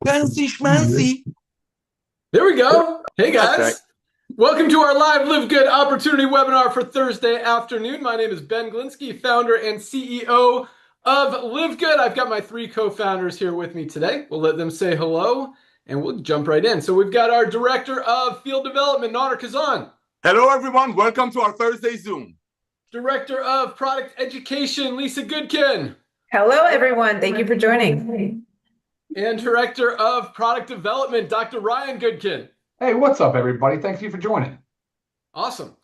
Fancy schmancy. There we go. Hey That's guys. right. Welcome to our live Live Good opportunity webinar for Thursday afternoon. My name is Ben Glinsky, founder and CEO of Live Good. I've got my three co-founders here with me today. We'll let them say hello and we'll jump right in. So we've got our director of field development, Nader Kazan. Hello, everyone. Welcome to our Thursday Zoom. Director of product education, Lisa Goodkin. Hello, everyone. Thank you for joining. And director of product development, Dr. Ryan Goodkin. Hey, what's up, everybody? Thank you for joining. Awesome.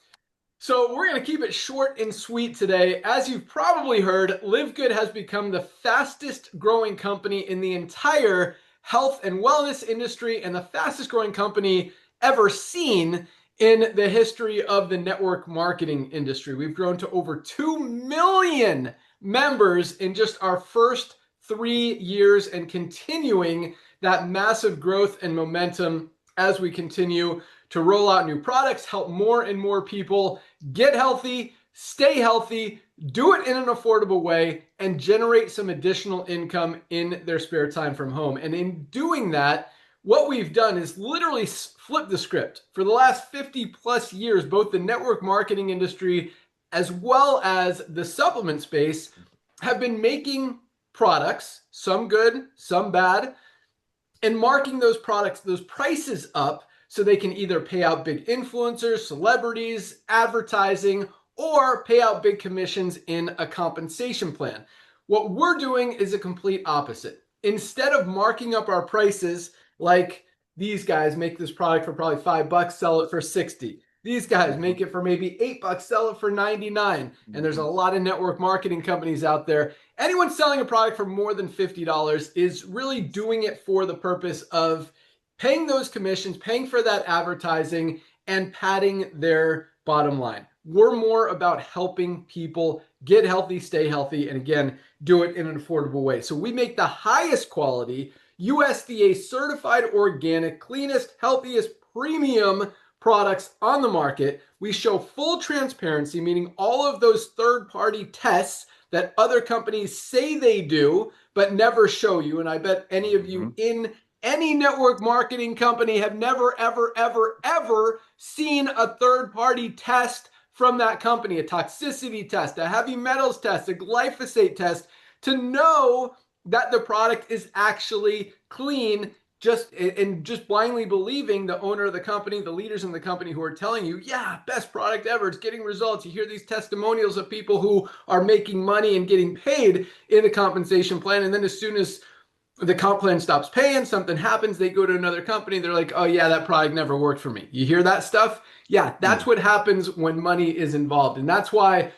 So we're going to keep it short and sweet today. As you've probably heard, LiveGood has become the fastest growing company in the entire health and wellness industry and the fastest growing company ever seen in the history of the network marketing industry. We've grown to over 2 million members in just our first 3 years and continuing that massive growth and momentum as we continue to roll out new products, help more and more people get healthy, stay healthy, do it in an affordable way, and generate some additional income in their spare time from home. And in doing that, what we've done is literally flip the script. For the last 50 plus years, both the network marketing industry as well as the supplement space have been making products, some good, some bad, and marking those products, those prices up so they can either pay out big influencers, celebrities, advertising, or pay out big commissions in a compensation plan. What we're doing is a complete opposite. Instead of marking up our prices like these guys make this product for probably $5, sell it for 60. These guys make it for maybe $8, sell it for 99. And there's a lot of network marketing companies out there. Anyone selling a product for more than $50 is really doing it for the purpose of paying those commissions, paying for that advertising, and padding their bottom line. We're more about helping people get healthy, stay healthy, and again, do it in an affordable way. So we make the highest quality, USDA certified organic, cleanest, healthiest, premium products on the market. We show full transparency, meaning all of those third-party tests that other companies say they do, but never show you. And I bet any of you in any network marketing company have never, ever, ever, ever seen a third-party test from that company, a toxicity test, a heavy metals test, a glyphosate test, to know that the product is actually clean, just blindly believing the owner of the company, the leaders in the company who are telling you, yeah, best product ever, it's getting results. You hear these testimonials of people who are making money and getting paid in the compensation plan, and then as soon as the comp plan stops paying, something happens, they go to another company, they're like, oh yeah, that product never worked for me. You hear that stuff? Yeah, that's what happens when money is involved. And that's why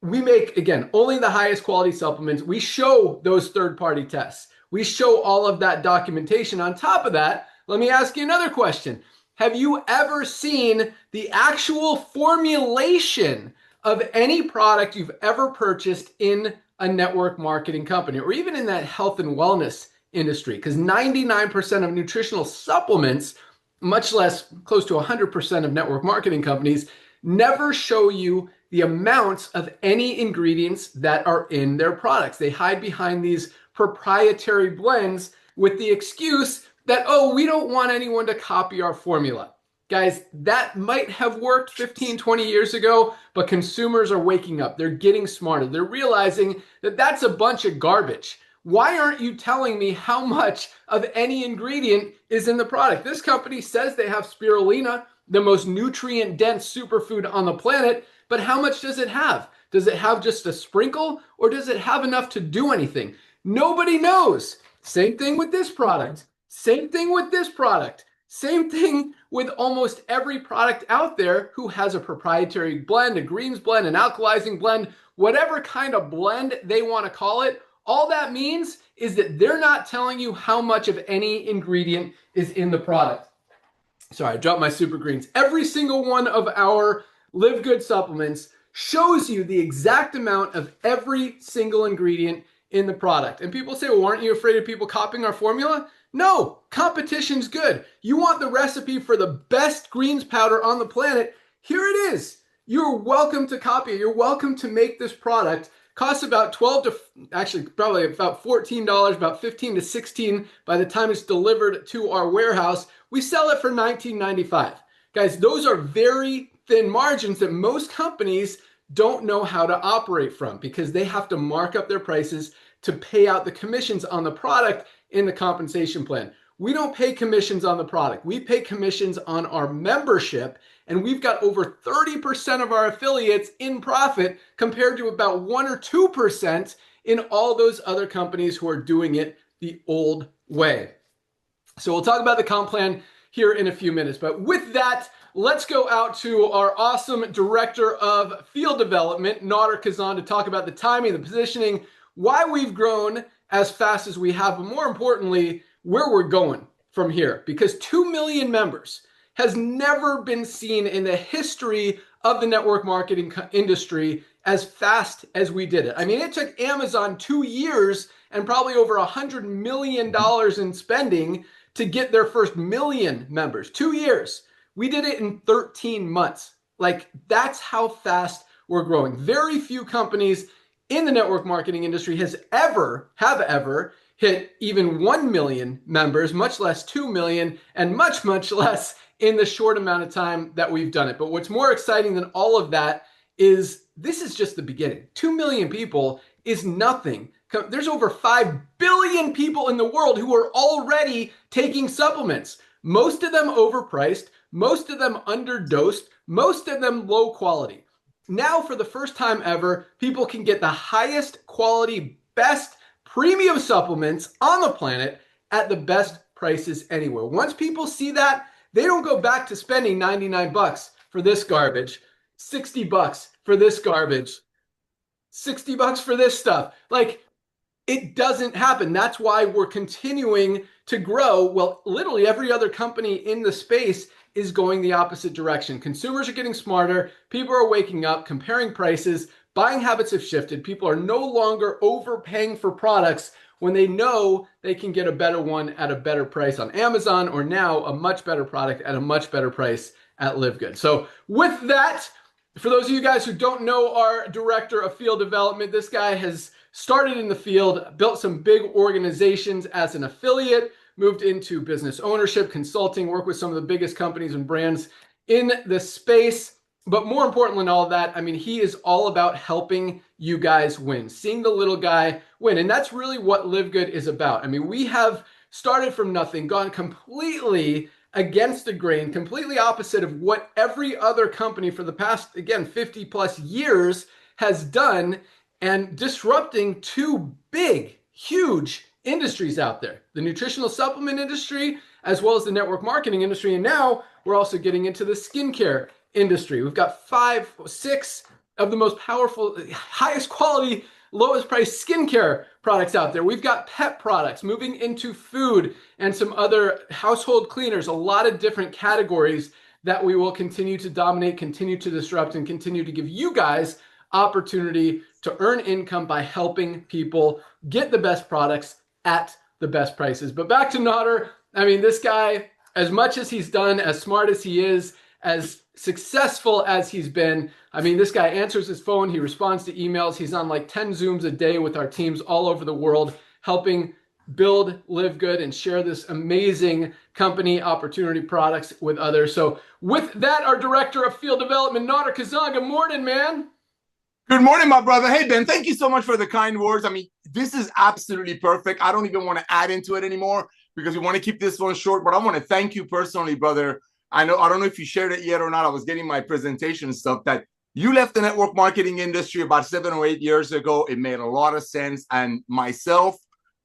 we make, again, only the highest quality supplements. We show those third-party tests. We show all of that documentation. On top of that, let me ask you another question. Have you ever seen the actual formulation of any product you've ever purchased in a network marketing company or even in that health and wellness industry? Because 99% of nutritional supplements, much less close to 100% of network marketing companies, never show you the amounts of any ingredients that are in their products. They hide behind these proprietary blends with the excuse that, oh, we don't want anyone to copy our formula. Guys, that might have worked 15, 20 years ago, but consumers are waking up. They're getting smarter. They're realizing that that's a bunch of garbage. Why aren't you telling me how much of any ingredient is in the product? This company says they have spirulina, the most nutrient-dense superfood on the planet, but how much does it have? Does it have just a sprinkle, or does it have enough to do anything? Nobody knows. Same thing with this product. Same thing with this product. Same thing with almost every product out there who has a proprietary blend, a greens blend, an alkalizing blend, whatever kind of blend they want to call it. All that means is that they're not telling you how much of any ingredient is in the product. Sorry, I dropped my super greens. Every single one of our Live Good supplements shows you the exact amount of every single ingredient in the product. And people say, well, aren't you afraid of people copying our formula? No, competition's good. You want the recipe for the best greens powder on the planet? Here it is. You're welcome to copy it. You're welcome to make this product Costs about actually probably about $14, about $15 to $16 by the time it's delivered to our warehouse. We sell it for $19.95. Guys, those are very thin margins that most companies don't know how to operate from because they have to mark up their prices to pay out the commissions on the product in the compensation plan. We don't pay commissions on the product. We pay commissions on our membership, and we've got over 30% of our affiliates in profit compared to about 1 or 2% in all those other companies who are doing it the old way. So we'll talk about the comp plan here in a few minutes. But with that, let's go out to our awesome Director of Field Development, Nader Kazan, to talk about the timing, the positioning, why we've grown as fast as we have, but more importantly, where we're going from here. Because 2 million members has never been seen in the history of the network marketing industry as fast as we did it. I mean, it took Amazon 2 years and probably over $100 million in spending to get their first million members. 2 years. We did it in 13 months. Like, that's how fast we're growing. Very few companies in the network marketing industry have ever hit even 1 million members, much less 2 million, and much, much less in the short amount of time that we've done it. But what's more exciting than all of that is this is just the beginning. 2 million people is nothing. There's over 5 billion people in the world who are already taking supplements. Most of them overpriced, most of them underdosed, most of them low quality. Now, for the first time ever, people can get the highest quality, best premium supplements on the planet at the best prices anywhere. Once people see that, they don't go back to spending 99 bucks for this garbage, 60 bucks for this garbage, 60 bucks for this stuff. Like, it doesn't happen. That's why we're continuing to grow. Well, literally every other company in the space is going the opposite direction. Consumers are getting smarter. People are waking up, comparing prices. Buying habits have shifted. People are no longer overpaying for products when they know they can get a better one at a better price on Amazon, or now a much better product at a much better price at LiveGood. So with that, for those of you guys who don't know our Director of Field Development, this guy has started in the field, built some big organizations as an affiliate, moved into business ownership, consulting, work with some of the biggest companies and brands in the space. But more important than all of that, I mean, he is all about helping you guys win, seeing the little guy win. And that's really what LiveGood is about. I mean, we have started from nothing, gone completely against the grain, completely opposite of what every other company for the past, again, 50 plus years has done, and disrupting two big, huge industries out there, the nutritional supplement industry, as well as the network marketing industry. And now we're also getting into the skincare industry. We've got 5, 6 of the most powerful, highest quality, lowest price skincare products out there. We've got pet products moving into food and some other household cleaners, a lot of different categories that we will continue to dominate, continue to disrupt, and continue to give you guys opportunity to earn income by helping people get the best products at the best prices. But back to Nader. I mean, this guy, as much as he's done, as smart as he is, as successful as he's been, I mean, this guy answers his phone, he responds to emails, he's on like 10 Zooms a day with our teams all over the world, helping build LiveGood and share this amazing company opportunity products with others. So with that, our Director of Field Development, Nader Kazan, good morning, man. Good morning, my brother. Hey, Ben, thank you so much for the kind words. I mean, this is absolutely perfect. I don't even want to add into it anymore because we want to keep this one short, but I want to thank you personally, brother. I don't know if you shared it yet or not. I was getting my presentation and stuff that you left the network marketing industry about 7 or 8 years ago. It made a lot of sense. And myself,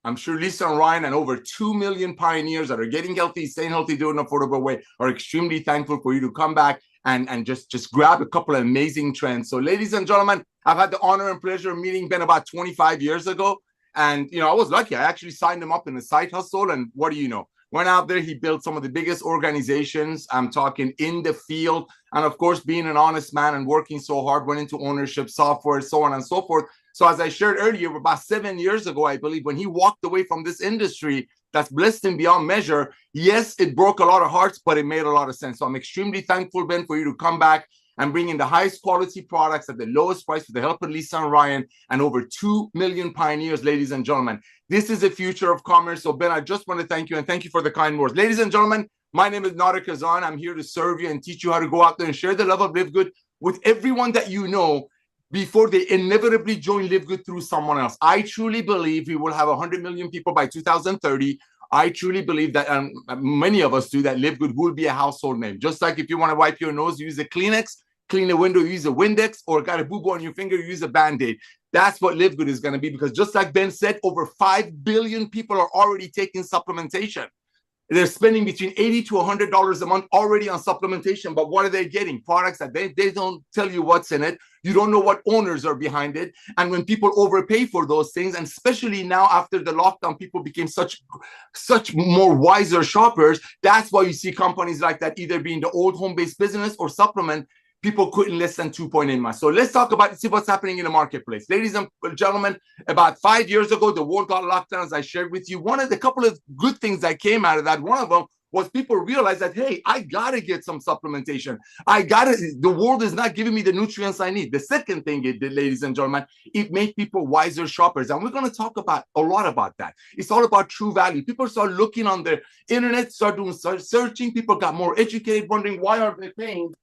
I'm sure Lisa and Ryan and over 2 million pioneers that are getting healthy, staying healthy, doing an affordable way are extremely thankful for you to come back and just grab a couple of amazing trends. So ladies and gentlemen, I've had the honor and pleasure of meeting Ben about 25 years ago. And, you know, I was lucky. I actually signed him up in a side hustle. And what do you know? Went out there, he built some of the biggest organizations. I'm talking in the field. And of course, being an honest man and working so hard, went into ownership, software, so on and so forth. So as I shared earlier, about 7 years ago, I believe, when he walked away from this industry that's blessed him beyond measure, yes, it broke a lot of hearts, but it made a lot of sense. So I'm extremely thankful, Ben, for you to come back and bringing the highest quality products at the lowest price with the help of Lisa and Ryan and over 2 million pioneers, ladies and gentlemen. This is the future of commerce. So Ben, I just want to thank you and thank you for the kind words. Ladies and gentlemen, my name is Nader Kazan. I'm here to serve you and teach you how to go out there and share the love of LiveGood with everyone that you know before they inevitably join LiveGood through someone else. I truly believe we will have 100 million people by 2030. I truly believe that, and many of us do, that LiveGood will be a household name. Just like if you want to wipe your nose, use a Kleenex, clean the window, use a Windex, or got a boo-boo on your finger, use a Band-Aid. That's what LiveGood is going to be, because just like Ben said, over 5 billion people are already taking supplementation. They're spending between $80 to $100 a month already on supplementation. But what are they getting? Products that they don't tell you what's in it. You don't know what owners are behind it. And when people overpay for those things, and especially now after the lockdown, people became such more wiser shoppers. That's why you see companies like that either being the old home-based business or supplement. People quit in less than 2.8 months. So let's talk about, see what's happening in the marketplace. Ladies and gentlemen, about 5 years ago, the world got locked down, as I shared with you. One of the couple of good things that came out of that, one of them was people realized that, hey, I got to get some supplementation. The world is not giving me the nutrients I need. The second thing it did, ladies and gentlemen, it made people wiser shoppers. And we're going to talk about a lot about that. It's all about true value. People start looking on the internet, start searching. People got more educated, wondering why aren't they paying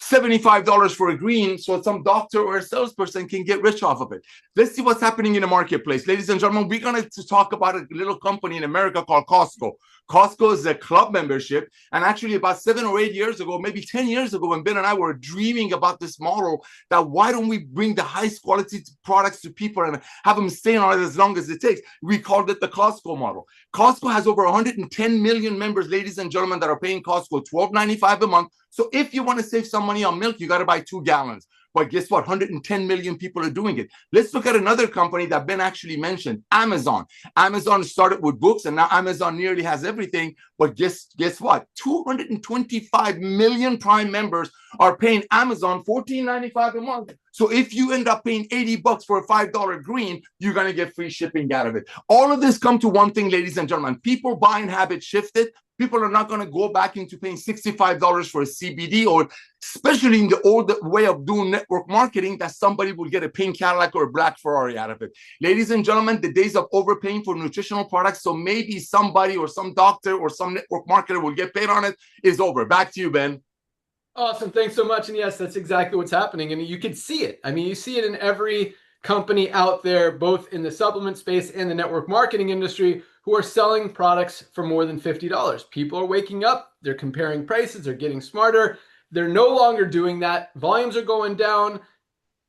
$75 for a green so some doctor or a salesperson can get rich off of it. Let's see what's happening in the marketplace. Ladies and gentlemen, we're going to talk about a little company in America called Costco. Costco is a club membership. And actually about 7 or 8 years ago, maybe 10 years ago, when Ben and I were dreaming about this model, that why don't we bring the highest quality products to people and have them stay on it as long as it takes? We called it the Costco model. Costco has over 110 million members, ladies and gentlemen, that are paying Costco $12.95 a month. So if you want to save some money on milk, you got to buy 2 gallons. But guess what? 110 million people are doing it. Let's look at another company that Ben actually mentioned, Amazon. Amazon started with books, and now Amazon nearly has everything. But guess what? 225 million Prime members are paying Amazon $14.95 a month. So if you end up paying $80 for a $5 green, you're going to get free shipping out of it. All of this come to one thing, ladies and gentlemen. People buying habits shifted. People are not going to go back into paying $65 for a CBD, or especially in the old way of doing network marketing, that somebody will get a pink Cadillac or a black Ferrari out of it. Ladies and gentlemen, the days of overpaying for nutritional products, so maybe somebody or some doctor or some network marketer will get paid on it, is over. Back to you, Ben. Awesome. Thanks so much. And yes, that's exactly what's happening. And you can see it. I mean, you see it in every company out there, both in the supplement space and the network marketing industry, who are selling products for more than $50. People are waking up, they're comparing prices, they're getting smarter. They're no longer doing that. Volumes are going down,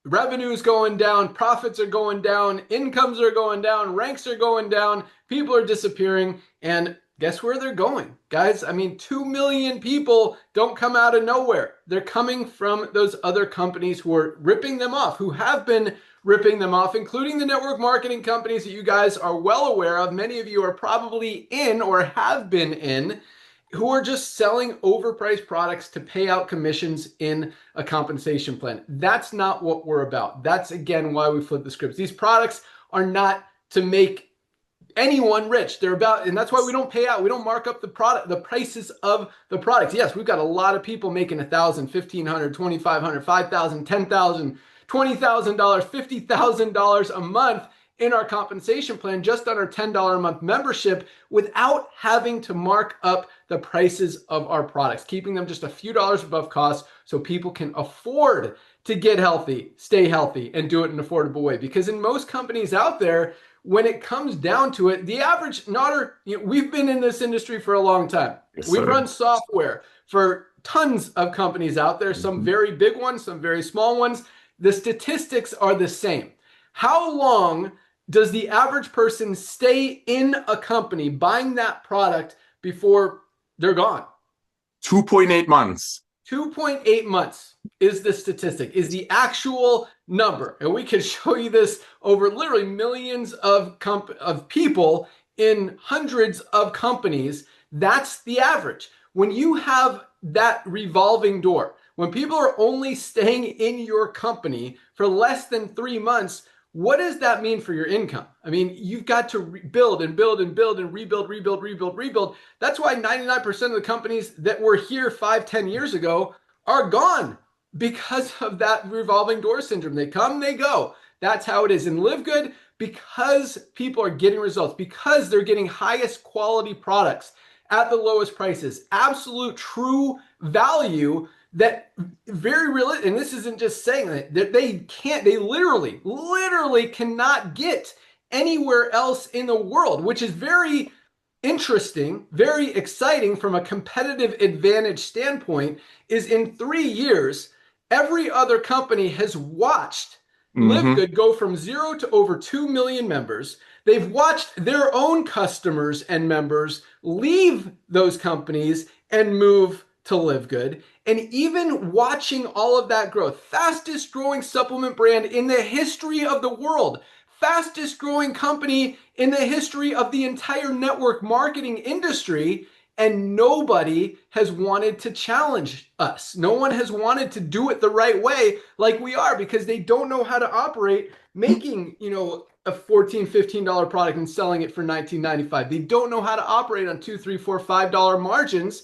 revenue is going down, profits are going down, incomes are going down, ranks are going down, people are disappearing, and guess where they're going? Guys, I mean, 2 million people don't come out of nowhere. They're coming from those other companies who are ripping them off, who have been ripping them off, including the network marketing companies that you guys are well aware of. Many of you are probably in or have been in, who are just selling overpriced products to pay out commissions in a compensation plan. That's not what we're about. That's, again, why we flip the scripts. These products are not to make anyone rich. They're about, and that's why we don't pay out. We don't mark up the prices of the products. Yes, we've got a lot of people making $1,000, $1,500, $2,500, $5,000, $10,000, $20,000, $50,000 a month in our compensation plan, just on our $10 a month membership, without having to mark up the prices of our products, keeping them just a few dollars above cost so people can afford to get healthy, stay healthy, and do it in an affordable way. Because in most companies out there, when it comes down to it, the average we've been in this industry for a long time. Yes, we've sir. run software for tons of companies out there, some very big ones, some very small ones. The statistics are the same. How long does the average person stay in a company buying that product before they're gone? 2.8 months. 2.8 months is the statistic, is the actual number. And we can show you this over literally millions of people in hundreds of companies. That's the average. When you have that revolving door, when people are only staying in your company for less than 3 months, what does that mean for your income? I mean, you've got to build and build and build and rebuild. That's why 99% of the companies that were here 5, 10 years ago are gone. because of that revolving door syndrome. They come, they go. That's how it is. In LiveGood, because people are getting results, because they're getting highest quality products at the lowest prices, absolute true value that very real. And this isn't just saying that they literally cannot get anywhere else in the world, which is very interesting, very exciting from a competitive advantage standpoint. Is in 3 years, every other company has watched LiveGood go from 0 to over 2 million members. They've watched their own customers and members leave those companies and move to LiveGood. And even watching all of that growth, fastest growing supplement brand in the history of the world, fastest growing company in the history of the entire network marketing industry. And nobody has wanted to challenge us. No one has wanted to do it the right way like we are, because they don't know how to operate making, a $14, $15 product and selling it for $19.95. They don't know how to operate on $2, $3, $4, $5 margins.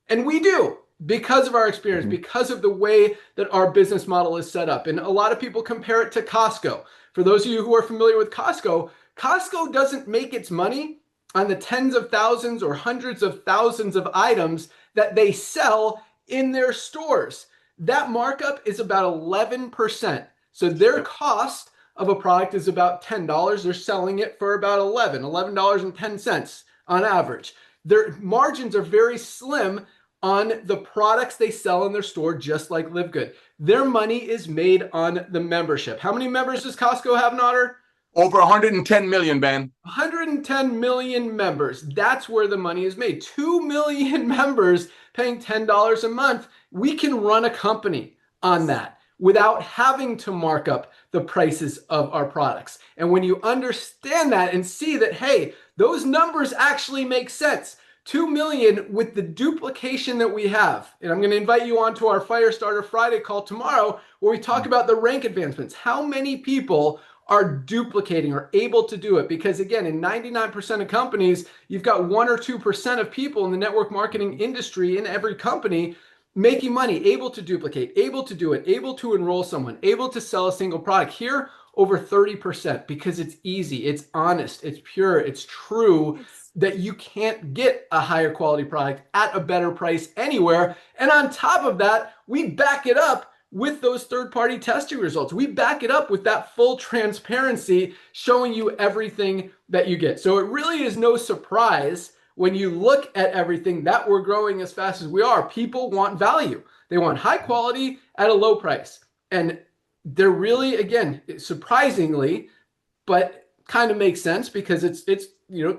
And we do, because of our experience, because of the way that our business model is set up. And a lot of people compare it to Costco. For those of you who are familiar with Costco, Costco doesn't make its money on the tens of thousands or hundreds of thousands of items that they sell in their stores. That markup is about 11%. So their cost of a product is about $10. They're selling it for about $11.10 on average. Their margins are very slim on the products they sell in their store, just like LiveGood. Their money is made on the membership. How many members does Costco have, Nader? Over 110 million, Ben. 110 million members. That's where the money is made. 2 million members paying $10 a month. We can run a company on that without having to mark up the prices of our products. And when you understand that and see that, hey, those numbers actually make sense. 2 million with the duplication that we have. And I'm going to invite you on to our Firestarter Friday call tomorrow, where we talk about the rank advancements. How many people are duplicating or able to do it? Because again, in 99% of companies, you've got 1 or 2% of people in the network marketing industry in every company making money, able to duplicate, able to do it, able to enroll someone, able to sell a single product. Here, over 30%, because it's easy, it's honest, it's pure, it's true, that you can't get a higher quality product at a better price anywhere. And on top of that, we back it up with those third-party testing results. We back it up with that full transparency, showing you everything that you get. So it really is no surprise when you look at everything that we're growing as fast as we are. People want value. They want high quality at a low price. And they're really, again, surprisingly, but kind of makes sense, because it's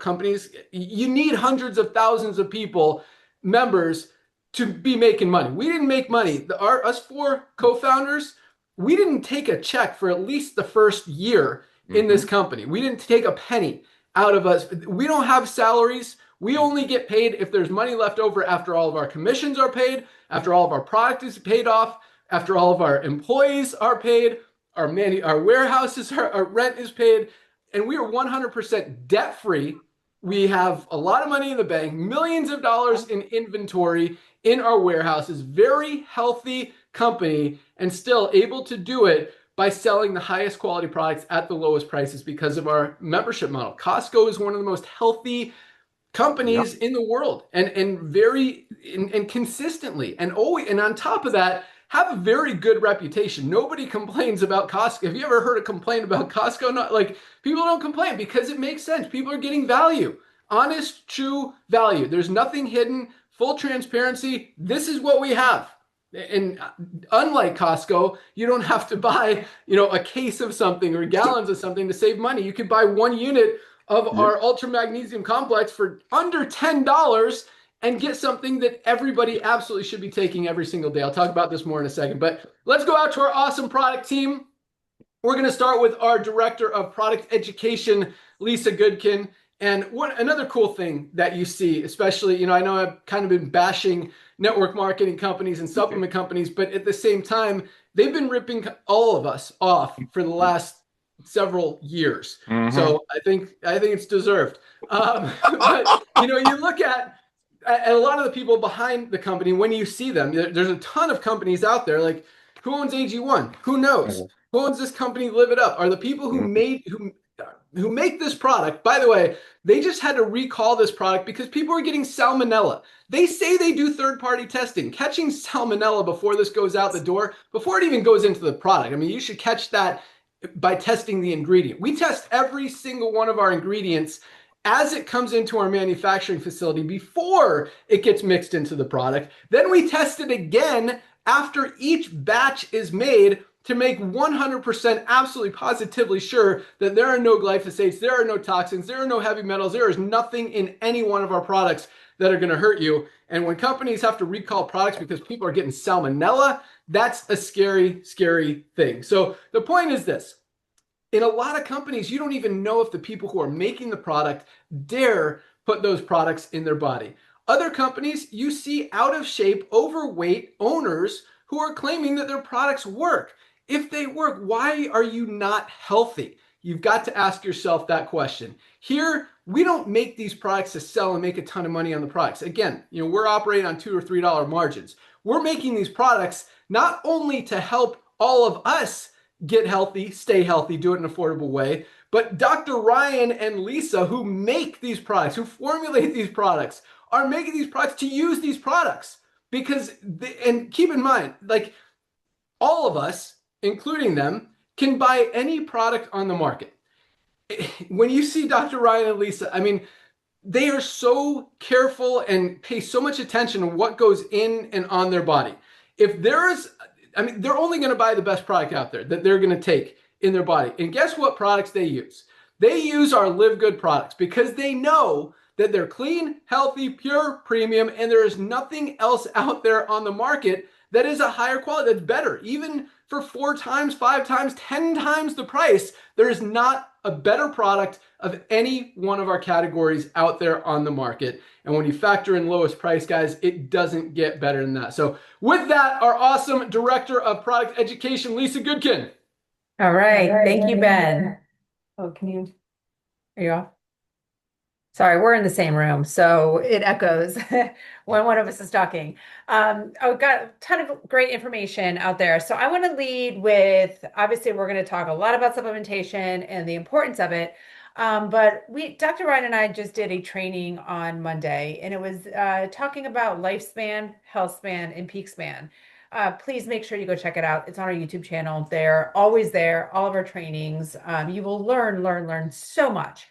companies, you need hundreds of thousands of people, members, to be making money. We didn't make money. Us 4 co-founders, we didn't take a check for at least the first year in this company. We didn't take a penny out of us. We don't have salaries. We only get paid if there's money left over after all of our commissions are paid, after all of our product is paid off, after all of our employees are paid, our warehouses, our rent is paid, and we are 100% debt-free. We have a lot of money in the bank, millions of dollars in inventory in our warehouses, very healthy company, and still able to do it by selling the highest quality products at the lowest prices because of our membership model. Costco is one of the most healthy companies in the world, and very consistently, and always, and on top of that, have a very good reputation. Nobody complains about Costco. Have you ever heard a complaint about Costco? Not like, people don't complain because it makes sense. People are getting value, honest, true value. There's nothing hidden, full transparency. This is what we have. And unlike Costco, you don't have to buy, a case of something or gallons of something to save money. You can buy 1 unit of our ultra magnesium complex for under $10 and get something that everybody absolutely should be taking every single day. I'll talk about this more in a second, but let's go out to our awesome product team. We're going to start with our Director of Product Education, Lisa Goodkin. And another cool thing that you see, especially, I know I've kind of been bashing network marketing companies and supplement companies, but at the same time, they've been ripping all of us off for the last several years. So I think it's deserved. But, you look at a lot of the people behind the company, when you see them, there's a ton of companies out there. Like, Who owns AG1? Who knows? Who owns this company? Live It Up. Are the people who make this product? By the way, they just had to recall this product because people are getting salmonella. They say they do third-party testing, catching salmonella before this goes out the door, before it even goes into the product. I mean, you should catch that by testing the ingredient. We test every single one of our ingredients as it comes into our manufacturing facility before it gets mixed into the product. Then we test it again after each batch is made to make 100% absolutely positively sure that there are no glyphosates, there are no toxins, there are no heavy metals, there is nothing in any one of our products that are going to hurt you. And when companies have to recall products because people are getting salmonella, that's a scary, scary thing. So the point is this. In a lot of companies, you don't even know if the people who are making the product dare put those products in their body. Other companies, you see out of shape, overweight owners who are claiming that their products work. If they work, why are you not healthy? You've got to ask yourself that question. Here, we don't make these products to sell and make a ton of money on the products. Again, we're operating on $2 or $3 margins. We're making these products not only to help all of us get healthy, stay healthy, do it in an affordable way, but Dr. Ryan and Lisa, who make these products, who formulate these products, are making these products to use these products. Because, and keep in mind, like all of us, including them, can buy any product on the market. When you see Dr. Ryan and Lisa, I mean, they are so careful and pay so much attention to what goes in and on their body. If there is, I mean, they're only going to buy the best product out there that they're going to take in their body. And guess what products they use? They use our LiveGood products because they know that they're clean, healthy, pure, premium, and there is nothing else out there on the market that is a higher quality, that's better. Even for 4 times, 5 times, 10 times the price, there is not a better product of any one of our categories out there on the market. And when you factor in lowest price, guys, it doesn't get better than that. So with that, our awesome Director of Product Education, Lisa Goodkin. All right. Thank you, Ben. Oh, are you off? Sorry, we're in the same room, so it echoes when one of us is talking. I've got a ton of great information out there. So I want to lead with, obviously, we're going to talk a lot about supplementation and the importance of it. But Dr. Ryan and I just did a training on Monday, and it was talking about lifespan, health span, and peak span. Please make sure you go check it out. It's on our YouTube channel. They're always there, all of our trainings. You will learn so much.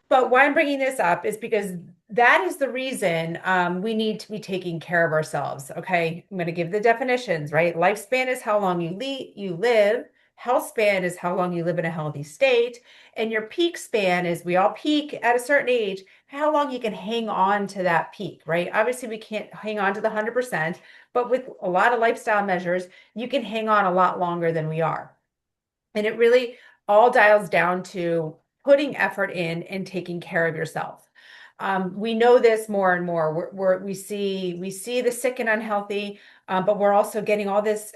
But why I'm bringing this up is because that is the reason we need to be taking care of ourselves. Okay, I'm going to give the definitions, right? Lifespan is how long you live. Health span is how long you live in a healthy state. And your peak span is we all peak at a certain age, how long you can hang on to that peak, right? Obviously, we can't hang on to the 100%, but with a lot of lifestyle measures, you can hang on a lot longer than we are. And it really all dials down to putting effort in and taking care of yourself. We know this more and more. We see the sick and unhealthy, but we're also getting all this.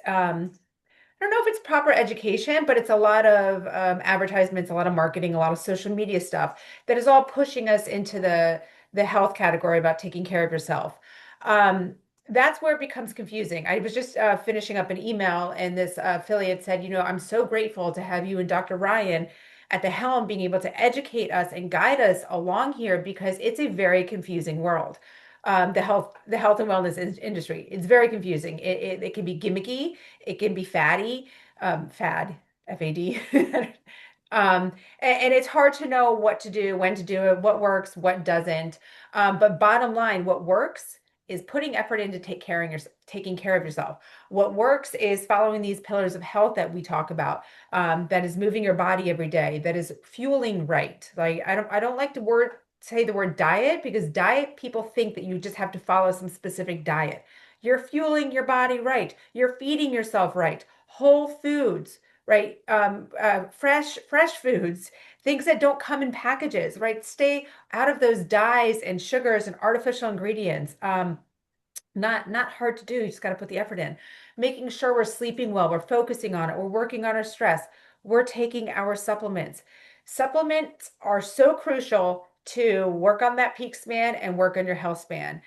I don't know if it's proper education, but it's a lot of advertisements, a lot of marketing, a lot of social media stuff that is all pushing us into the health category about taking care of yourself. That's where it becomes confusing. I was just finishing up an email, and this affiliate said, I'm so grateful to have you and Dr. Ryan at the helm being able to educate us and guide us along here because it's a very confusing world. The health and wellness industry. It's very confusing. It can be gimmicky. It can be fatty, fad, FAD. And it's hard to know what to do, when to do it, what works, what doesn't. But bottom line, what works is putting effort into taking care of yourself. What works is following these pillars of health that we talk about, that is moving your body every day, that is fueling right. Like I don't like to say the word diet, because diet, people think that you just have to follow some specific diet. You're fueling your body right. You're feeding yourself right. Whole foods, right? Fresh foods, things that don't come in packages, right? Stay out of those dyes and sugars and artificial ingredients. Not hard to do. You just got to put the effort in. Making sure we're sleeping well, we're focusing on it, we're working on our stress, we're taking our supplements. Supplements are so crucial to work on that peak span and work on your health span.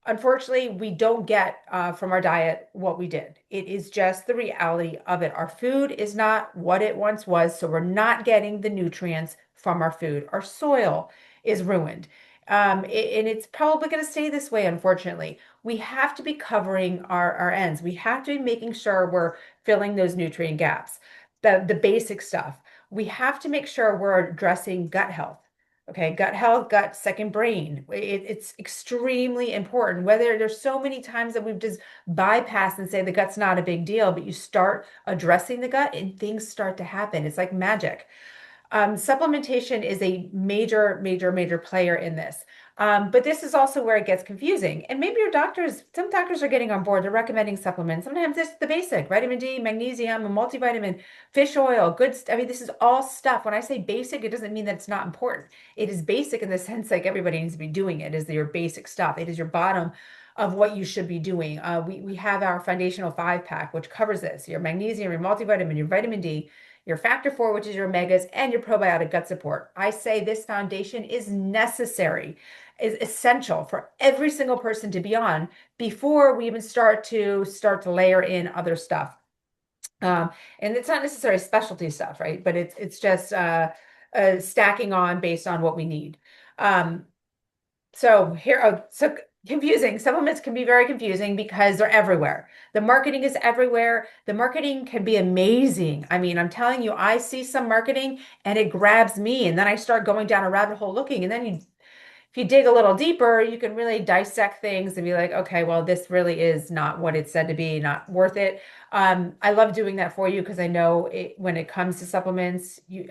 unfortunately, we don't get from our diet what we did. It is just the reality of it. Our food is not what it once was, so we're not getting the nutrients from our food. Our soil is ruined. And it's probably going to stay this way, unfortunately. We have to be covering our ends. We have to be making sure we're filling those nutrient gaps, the basic stuff. We have to make sure we're addressing gut health. Okay, gut health, gut, second brain. It's extremely important. Whether there's so many times that we've just bypassed and say the gut's not a big deal, but you start addressing the gut and things start to happen. It's like magic. Supplementation is a major, major, major player in this. But this is also where it gets confusing. And maybe some doctors are getting on board. They're recommending supplements. Sometimes it's the basic, vitamin D, magnesium, a multivitamin, fish oil, I mean, this is all stuff. When I say basic, it doesn't mean that it's not important. It is basic in the sense like everybody needs to be doing it. It is your basic stuff. It is your bottom of what you should be doing. We have our foundational 5-pack, which covers this, your magnesium, your multivitamin, your vitamin D, your factor 4, which is your omegas, and your probiotic gut support. I say this foundation is necessary, is essential for every single person to be on before we even start to layer in other stuff. And it's not necessarily specialty stuff, right? But it's just stacking on based on what we need. So confusing. Supplements can be very confusing because they're everywhere. The marketing is everywhere. The marketing can be amazing. I mean, I'm telling you, I see some marketing and it grabs me, and then I start going down a rabbit hole looking, and then if you dig a little deeper, you can really dissect things and be like, okay, well, this really is not what it's said to be, not worth it. I love doing that for you because I know when it comes to supplements, you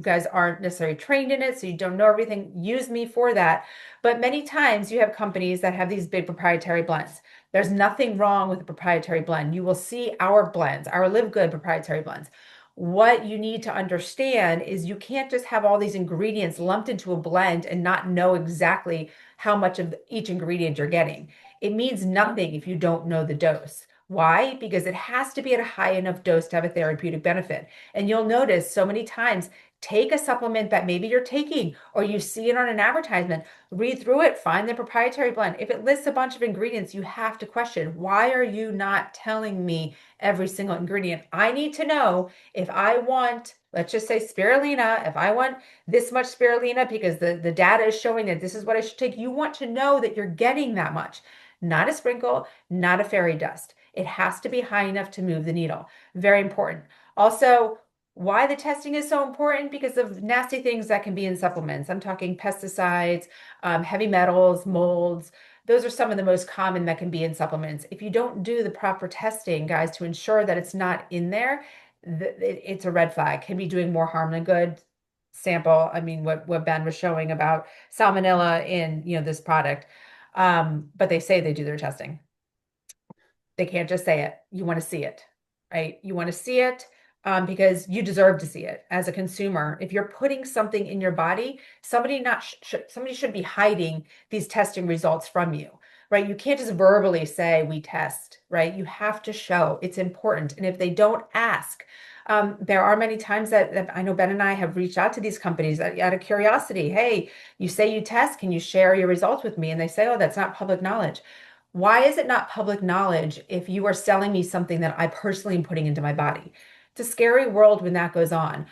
guys aren't necessarily trained in it, so you don't know everything. Use me for that. But many times you have companies that have these big proprietary blends. There's nothing wrong with a proprietary blend. You will see our blends, our LiveGood proprietary blends. What you need to understand is you can't just have all these ingredients lumped into a blend and not know exactly how much of each ingredient you're getting. It means nothing if you don't know the dose. Why? Because it has to be at a high enough dose to have a therapeutic benefit. And you'll notice so many times, take a supplement that maybe you're taking or you see it on an advertisement, read through it, find the proprietary blend. If it lists a bunch of ingredients, you have to question, why are you not telling me every single ingredient? I need to know if I want, let's just say spirulina, if I want this much spirulina because the data is showing that this is what I should take, you want to know that you're getting that much, not a sprinkle, not a fairy dust. It has to be high enough to move the needle. Very important. Also, why the testing is so important? Because of nasty things that can be in supplements. I'm talking pesticides, heavy metals, molds. Those are some of the most common that can be in supplements. If you don't do the proper testing, guys, to ensure that it's not in there, it's a red flag. Can be doing more harm than good. Sample, I mean, what Ben was showing about salmonella in this product. But they say they do their testing. They can't just say it. You want to see it, right? You want to see it because you deserve to see it as a consumer. If you're putting something in your body, somebody should be hiding these testing results from you, right? You can't just verbally say we test, right? You have to show. It's important. And if they don't ask, there are many times that I know Ben and I have reached out to these companies out of curiosity. Hey, you say you test, can you share your results with me? And they say, oh, that's not public knowledge. Why is it not public knowledge if you are selling me something that I personally am putting into my body? It's a scary world when that goes on.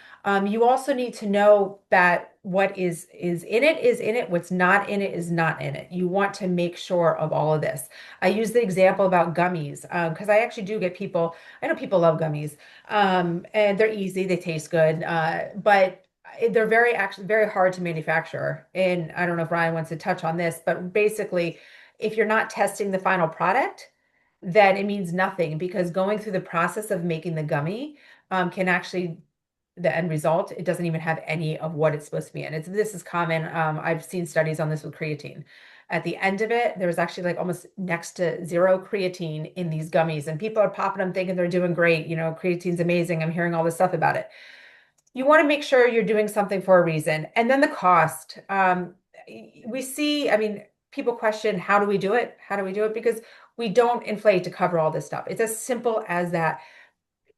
You also need to know that what is in it is in it, what's not in it is not in it. You want to make sure of all of this. I use the example about gummies because I actually do get people, I know people love gummies and they're easy, they taste good, but they're very hard to manufacture. And I don't know if Ryan wants to touch on this, but basically, if you're not testing the final product, then it means nothing because going through the process of making the gummy can actually, the end result, it doesn't even have any of what it's supposed to be in. This is common. I've seen studies on this with creatine. At the end of it, there's actually like almost next to zero creatine in these gummies, and people are popping them thinking they're doing great. Creatine's amazing. I'm hearing all this stuff about it. You want to make sure you're doing something for a reason. And then the cost. We see, I mean, people question, how do we do it? How do we do it? Because we don't inflate to cover all this stuff. It's as simple as that.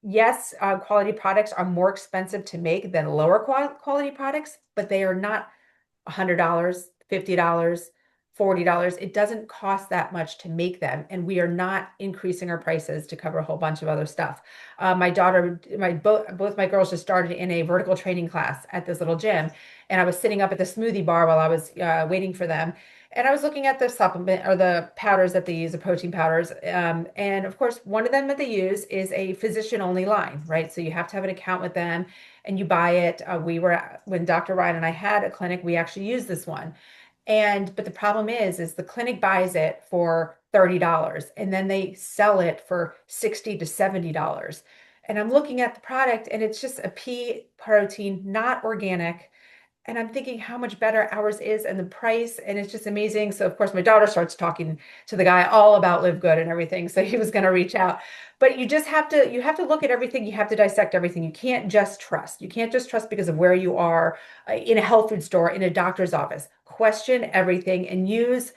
Yes, quality products are more expensive to make than lower quality products, but they are not $100, $50, $40. It doesn't cost that much to make them, and we are not increasing our prices to cover a whole bunch of other stuff. My daughter, both my girls just started in a vertical training class at this little gym, and I was sitting up at the smoothie bar while I was waiting for them. And I was looking at the supplement or the powders that they use, the protein powders. And of course, one of them that they use is a physician only line, right? So you have to have an account with them and you buy it. When Dr. Ryan and I had a clinic, we actually used this one. But the problem is the clinic buys it for $30 and then they sell it for $60 to $70. And I'm looking at the product and it's just a pea protein, not organic. And I'm thinking how much better ours is and the price, and it's just amazing. So of course my daughter starts talking to the guy all about LiveGood and everything. So he was going to reach out. But you have to look at everything. You have to dissect everything. You can't just trust. You can't just trust because of where you are in a health food store, in a doctor's office. Question everything and use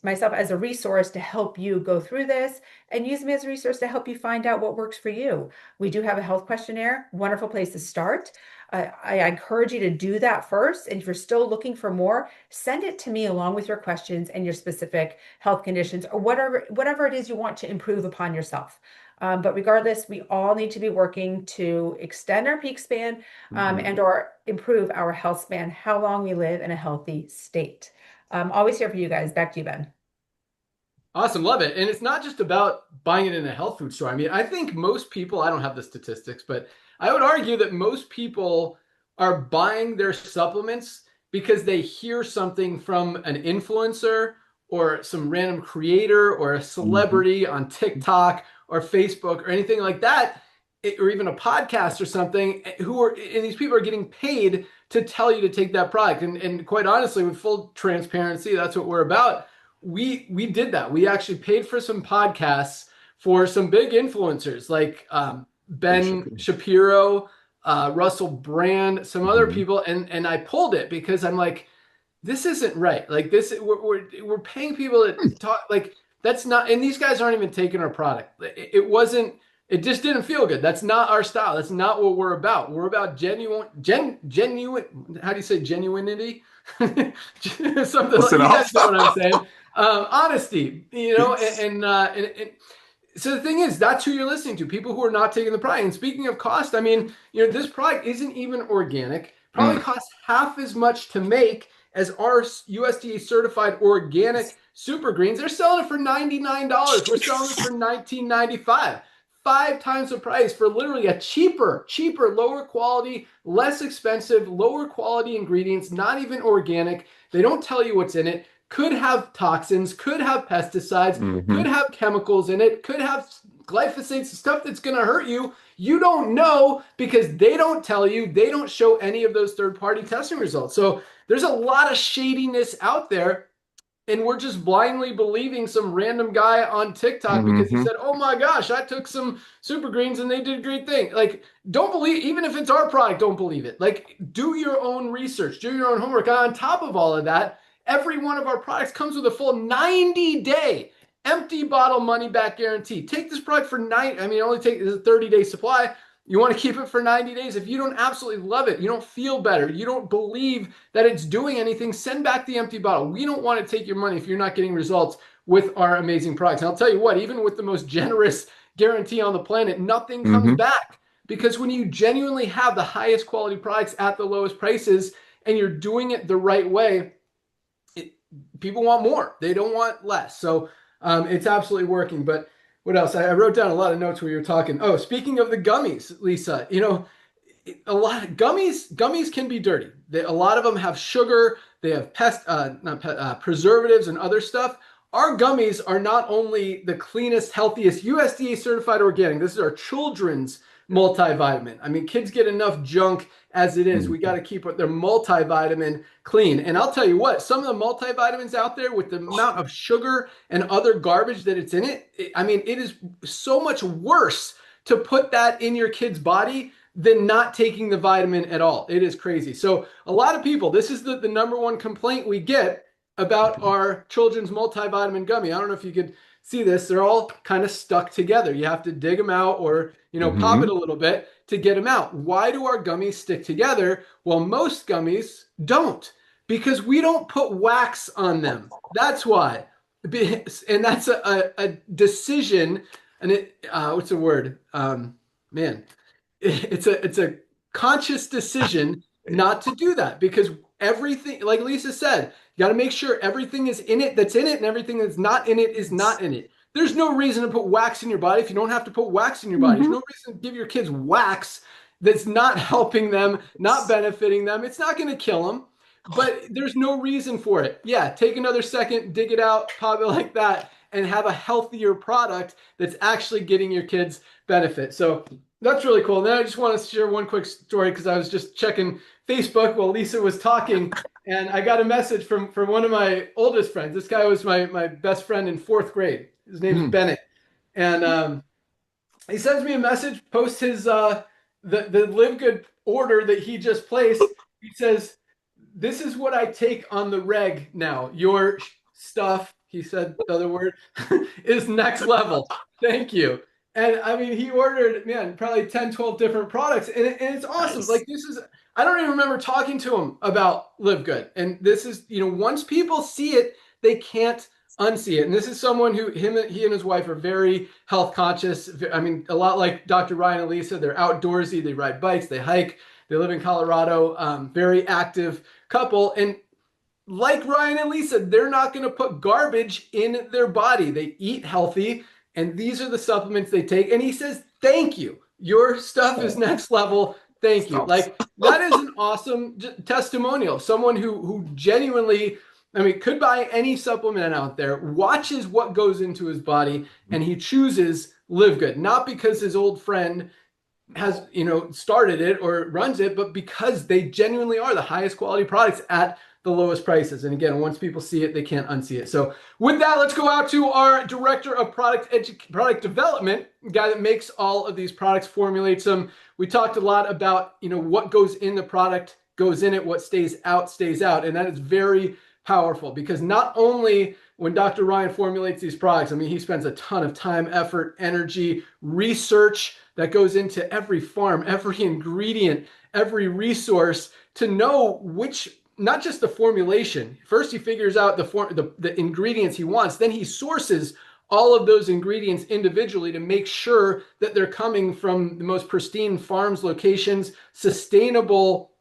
myself as a resource to help you go through this, and use me as a resource to help you find out what works for you. We do have a health questionnaire, wonderful place to start. I encourage you to do that first. And if you're still looking for more, send it to me along with your questions and your specific health conditions or whatever it is you want to improve upon yourself. But regardless, we all need to be working to extend our peak span and or improve our health span, how long we live in a healthy state. Always here for you guys. Back to you, Ben. Awesome. Love it. And it's not just about buying it in a health food store. I mean, I think most people, I don't have the statistics, but I would argue that most people are buying their supplements because they hear something from an influencer or some random creator or a celebrity on TikTok or Facebook or anything like that, or even a podcast or something, and these people are getting paid to tell you to take that product. And quite honestly, with full transparency, that's what we're about. We did that. We actually paid for some podcasts for some big influencers like Ben Shapiro, Russell Brand, some other people, and I pulled it because I'm like, this isn't right. Like this, we're paying people to talk like that's not, and these guys aren't even taking our product. It just didn't feel good. That's not our style. That's not what we're about. We're about genuine. How do you say genuinity? Something like you guys know what I'm saying. Honesty, and so the thing is, that's who you're listening to. People who are not taking the product. And speaking of cost, I mean, this product isn't even organic. Probably costs half as much to make as our USDA certified organic super greens. They're selling it for $99. We're selling it for $19.95. 5 times the price for literally a cheaper, lower quality, less expensive, lower quality ingredients, not even organic. They don't tell you what's in it. Could have toxins, could have pesticides, could have chemicals in it, could have glyphosate, stuff that's going to hurt you. You don't know because they don't tell you. They don't show any of those third-party testing results. So there's a lot of shadiness out there. And we're just blindly believing some random guy on TikTok because he said, oh my gosh, I took some super greens and they did a great thing. Like, don't believe, even if it's our product, don't believe it. Like, do your own research, do your own homework. And on top of all of that, every one of our products comes with a full 90-day empty bottle money back guarantee. Take this product for it only takes a 30-day supply. You want to keep it for 90 days. If you don't absolutely love it, you don't feel better, you don't believe that it's doing anything, send back the empty bottle. We don't want to take your money if you're not getting results with our amazing products. And I'll tell you what, even with the most generous guarantee on the planet, nothing comes back. Because when you genuinely have the highest quality products at the lowest prices and you're doing it the right way, people want more. They don't want less. So it's absolutely working. But what else? I wrote down a lot of notes where you were talking. Oh, speaking of the gummies, Lisa, a lot of gummies can be dirty. A lot of them have sugar. They have preservatives and other stuff. Our gummies are not only the cleanest, healthiest, USDA certified organic. This is our children's multivitamin. I mean, kids get enough junk as it is. We got to keep their multivitamin clean. And I'll tell you what, some of the multivitamins out there with the amount of sugar and other garbage that it's in it, it is so much worse to put that in your kid's body than not taking the vitamin at all. It is crazy. So a lot of people, this is the number one complaint we get about our children's multivitamin gummy. I don't know if you could see this. They're all kind of stuck together. You have to dig them out or, pop it a little bit to get them out. Why do our gummies stick together? Well, most gummies don't. Because we don't put wax on them. That's why. And that's a decision. And what's the word? Man, it's a conscious decision not to do that, because everything, like Lisa said, you got to make sure everything is in it that's in it, and everything that's not in it is not in it. There's no reason to put wax in your body if you don't have to put wax in your body. There's no reason to give your kids wax that's not helping them, not benefiting them. It's not going to kill them, but there's no reason for it. Yeah, take another second, dig it out, pop it like that, and have a healthier product that's actually getting your kids benefit. So that's really cool. And then I just want to share one quick story, because I was just checking Facebook while Lisa was talking, and I got a message from one of my oldest friends. This guy was my best friend in 4th grade. His name is Bennett. And he sends me a message, posts his the LiveGood order that he just placed. He says, "This is what I take on the reg now. Your stuff," he said the other word, "is next level. Thank you." And I mean, he ordered, man, probably 10, 12 different products. And it's awesome. Nice. Like, this is, I don't even remember talking to him about LiveGood. And this is, once people see it, they can't unsee it. And this is someone who, he and his wife are very health conscious. I mean, a lot like Dr. Ryan and Lisa, they're outdoorsy, they ride bikes, they hike, they live in Colorado, very active couple. And like Ryan and Lisa, they're not going to put garbage in their body. They eat healthy, and these are the supplements they take. And he says, "Thank you. Your stuff is next level. Thank you." Like, that is an awesome testimonial. Someone who genuinely, I mean, could buy any supplement out there, watches what goes into his body, and he chooses LiveGood, not because his old friend has, started it or runs it, but because they genuinely are the highest quality products at the lowest prices. And again, once people see it, they can't unsee it. So with that, let's go out to our director of product development, guy that makes all of these products, formulates them. We talked a lot about, what goes in the product goes in it, what stays out stays out. And that is very powerful, because not only when Dr. Ryan formulates these products, I mean, he spends a ton of time, effort, energy, research that goes into every farm, every ingredient, every resource to know which, not just the formulation. First, he figures out the ingredients he wants. Then he sources all of those ingredients individually to make sure that they're coming from the most pristine farms, locations, sustainable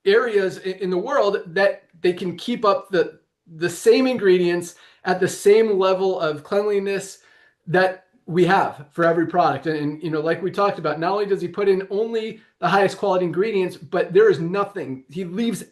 areas in the world, that they can keep up the same ingredients at the same level of cleanliness that we have for every product. And like we talked about, not only does he put in only the highest quality ingredients, but there is nothing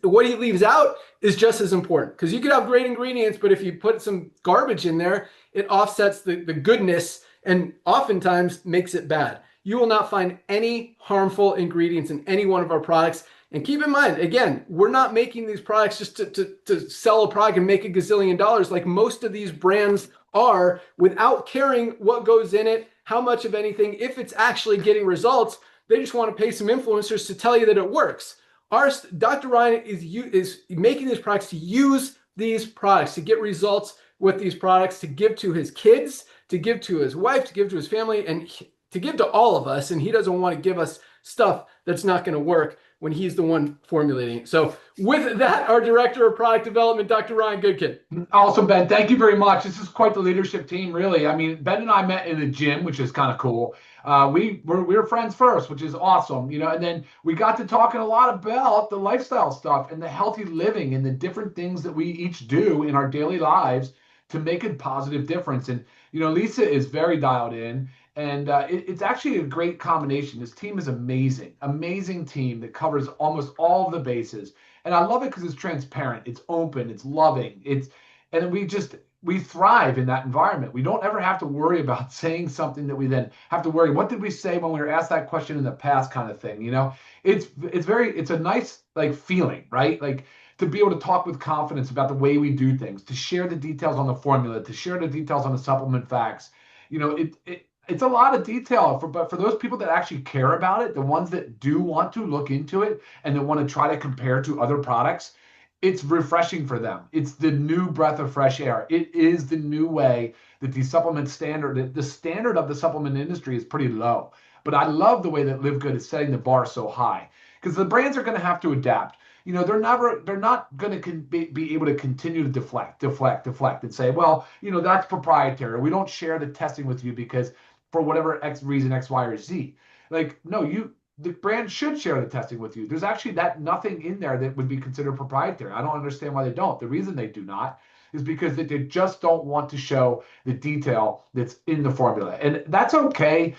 what he leaves out is just as important, because you could have great ingredients, but if you put some garbage in there, it offsets the goodness and oftentimes makes it bad. You will not find any harmful ingredients in any one of our products. And keep in mind, again, we're not making these products just to sell a product and make a gazillion dollars like most of these brands are, without caring what goes in it, how much of anything, if it's actually getting results. They just want to pay some influencers to tell you that it works. Dr. Ryan is making these products to use these products, to get results with these products, to give to his kids, to give to his wife, to give to his family, and to give to all of us. And he doesn't want to give us stuff that's not going to work when he's the one formulating it. So with that, our director of product development, Dr. Ryan Goodkin. Awesome, Ben. Thank you very much. This is quite the leadership team, really. I mean, Ben and I met in the gym, which is kind of cool. We were friends first, which is awesome, and then we got to talking a lot about the lifestyle stuff and the healthy living and the different things that we each do in our daily lives to make a positive difference. And, Lisa is very dialed in. And it's actually a great combination. This team is amazing team that covers almost all of the bases. And I love it because it's transparent, it's open, it's loving. And we thrive in that environment. We don't ever have to worry about saying something that we then have to worry, what did we say when we were asked that question in the past, kind of thing. It's a nice feeling, right? Like, to be able to talk with confidence about the way we do things, to share the details on the formula, to share the details on the supplement facts. It's a lot of detail, but for those people that actually care about it, the ones that do want to look into it and that want to try to compare to other products, it's refreshing for them. It's the new breath of fresh air. It is the new way that the standard of the supplement industry is pretty low. But I love the way that LiveGood is setting the bar so high, because the brands are going to have to adapt. they're not going to be able to continue to deflect and say, well, that's proprietary. We don't share the testing with you because for whatever X reason, X, Y, or Z. Like, no, the brand should share the testing with you. There's actually nothing in there that would be considered proprietary. I don't understand why they don't. The reason they do not is because they just don't want to show the detail that's in the formula. And that's okay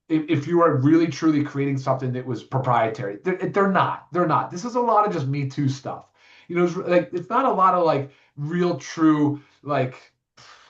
if you are really truly creating something that was proprietary. They're not. This is a lot of just Me Too stuff. It's not a lot of like real true, like,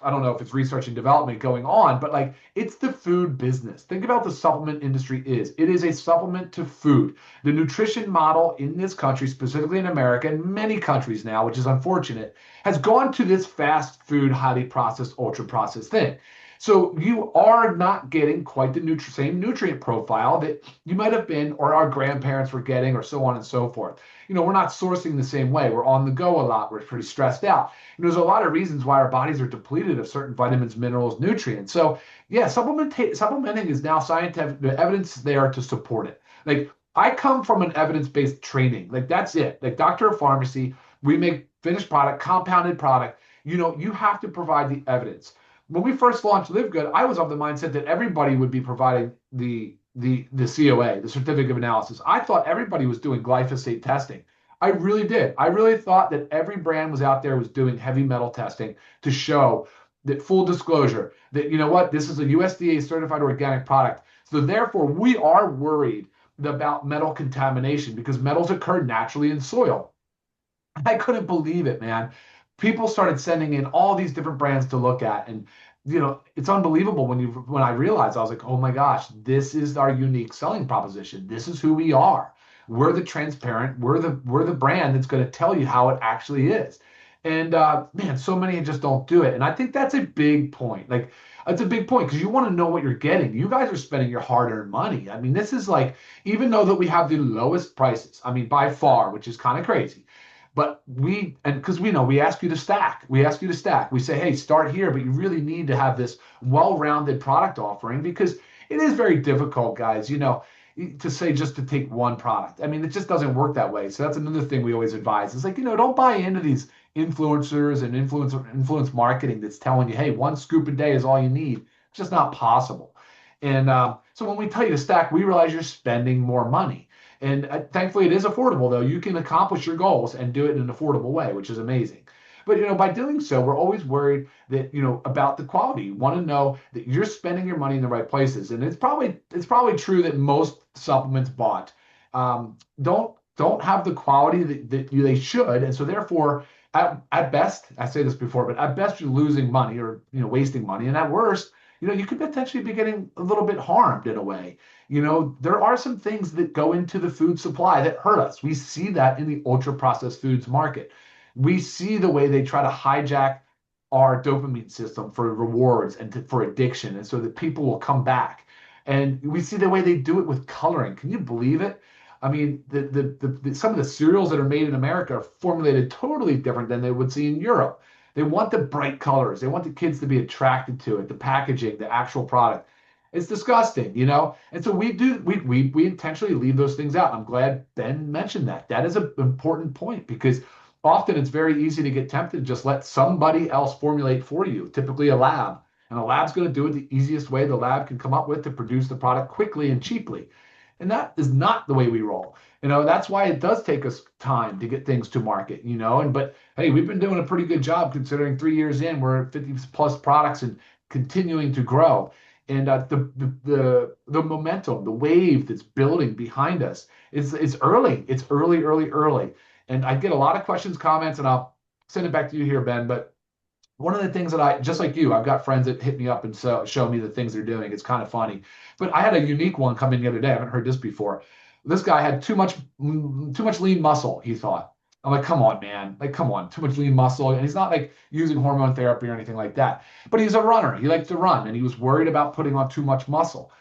I don't know if it's research and development going on, but like it's the food business. Think about the supplement industry it is a supplement to food. The nutrition model in this country, specifically in America and many countries now, which is unfortunate, has gone to this fast food, highly processed, ultra processed thing. So you are not getting quite the same nutrient profile that you might have been or our grandparents were getting or so on and so forth. We're not sourcing the same way. We're on the go a lot. We're pretty stressed out. There's a lot of reasons why our bodies are depleted of certain vitamins, minerals, nutrients. So yeah, supplementing is now scientific. The evidence there to support it. Like I come from an evidence-based training. Like that's it. Like doctor of pharmacy, we make finished product, compounded product. You have to provide the evidence. When we first launched LiveGood, I was of the mindset that everybody would be providing the COA, the certificate of analysis. I thought everybody was doing glyphosate testing. I really did. I really thought that every brand was out there was doing heavy metal testing to show that full disclosure that, this is a USDA certified organic product. So therefore, we are worried about metal contamination because metals occur naturally in soil. I couldn't believe it, man. People started sending in all these different brands to look at, and it's unbelievable when I realized, I was like, oh my gosh, this is our unique selling proposition. This is who we are. We're the transparent. We're the brand that's going to tell you how it actually is. And man, so many just don't do it. And I think that's a big point. Like it's a big point because you want to know what you're getting. You guys are spending your hard-earned money. I mean, this is like, even though that we have the lowest prices, I mean, by far, which is kind of crazy. But because we ask you to stack. We say, hey, start here, but you really need to have this well-rounded product offering because it is very difficult, guys, to say just to take one product. I mean, it just doesn't work that way. So that's another thing we always advise. It's like, don't buy into these influencers and influence marketing that's telling you, hey, one scoop a day is all you need. It's just not possible. And so when we tell you to stack, we realize you're spending more money. And thankfully, it is affordable, though. You can accomplish your goals and do it in an affordable way, which is amazing. But, by doing so, we're always worried that, about the quality. You want to know that you're spending your money in the right places. And it's probably true that most supplements bought don't have the quality that they should. And so therefore, at best, I say this before, but at best, you're losing money or, wasting money. And at worst, you could potentially be getting a little bit harmed in a way. There are some things that go into the food supply that hurt us. We see that in the ultra processed foods market. We see the way they try to hijack our dopamine system for rewards and for addiction, and so that people will come back. And we see the way they do it with coloring. Can you believe it? I mean, some of the cereals that are made in America are formulated totally different than they would see in Europe. They want the bright colors. They want the kids to be attracted to it, the packaging, the actual product. It's disgusting, And so we intentionally leave those things out. I'm glad Ben mentioned that. That is an important point because often it's very easy to get tempted to just let somebody else formulate for you, typically a lab. And a lab's going to do it the easiest way the lab can come up with to produce the product quickly and cheaply. And that is not the way we roll. That's why it does take us time to get things to market, but hey, we've been doing a pretty good job considering 3 years in, we're at 50 plus products and continuing to grow. And the momentum, the wave that's building behind us is early. It's early. And I get a lot of questions, comments, and I'll send it back to you here, Ben. But one of the things that just like you, I've got friends that hit me up and show me the things they're doing. It's kind of funny. But I had a unique one come in the other day. I haven't heard this before. This guy had too much lean muscle, he thought. I'm like, come on, man. Like, come on, too much lean muscle. And he's not like using hormone therapy or anything like that. But he's a runner. He likes to run. And he was worried about putting on too much muscle.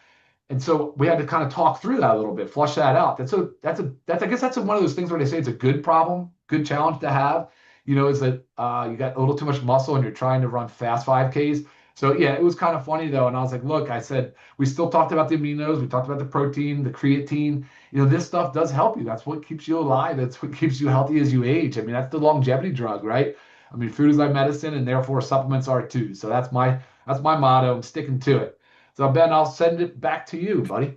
And so we had to kind of talk through that a little bit, flush that out. I guess that's one of those things where they say it's a good problem, good challenge to have, is that you got a little too much muscle and you're trying to run fast 5Ks. So yeah, it was kind of funny though. And I was like, look, I said, we still talked about the aminos, we talked about the protein, the creatine. This stuff does help you. That's what keeps you alive. That's what keeps you healthy as you age. I mean, that's the longevity drug, right? I mean, food is like medicine, and therefore supplements are too. So that's my motto. I'm sticking to it. So Ben, I'll send it back to you, buddy.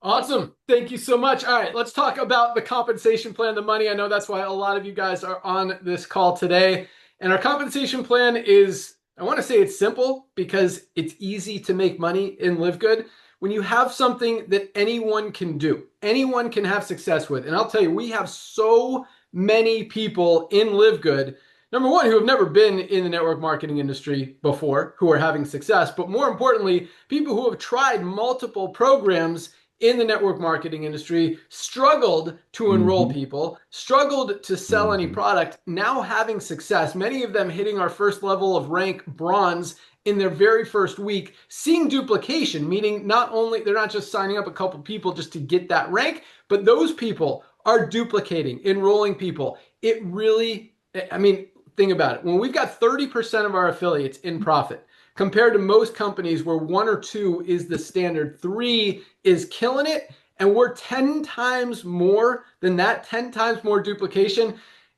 Awesome. Thank you so much. All right, let's talk about the compensation plan, the money. I know that's why a lot of you guys are on this call today. And our compensation plan is, I want to say it's simple because it's easy to make money in LiveGood. When you have something that anyone can do, anyone can have success with. And I'll tell you, we have so many people in LiveGood, number one, who have never been in the network marketing industry before, who are having success. But more importantly, people who have tried multiple programs in the network marketing industry, struggled to enroll people, struggled to sell any product, now having success, many of them hitting our first level of rank bronze in their very first week, seeing duplication, meaning not only they're not just signing up a couple people just to get that rank, but those people are duplicating, enrolling people. It really, I mean, think about it. When we've got 30% of our affiliates in profit, compared to most companies where 1 or 2 is the standard, 3 is killing it, and we're 10 times more than that, 10 times more duplication,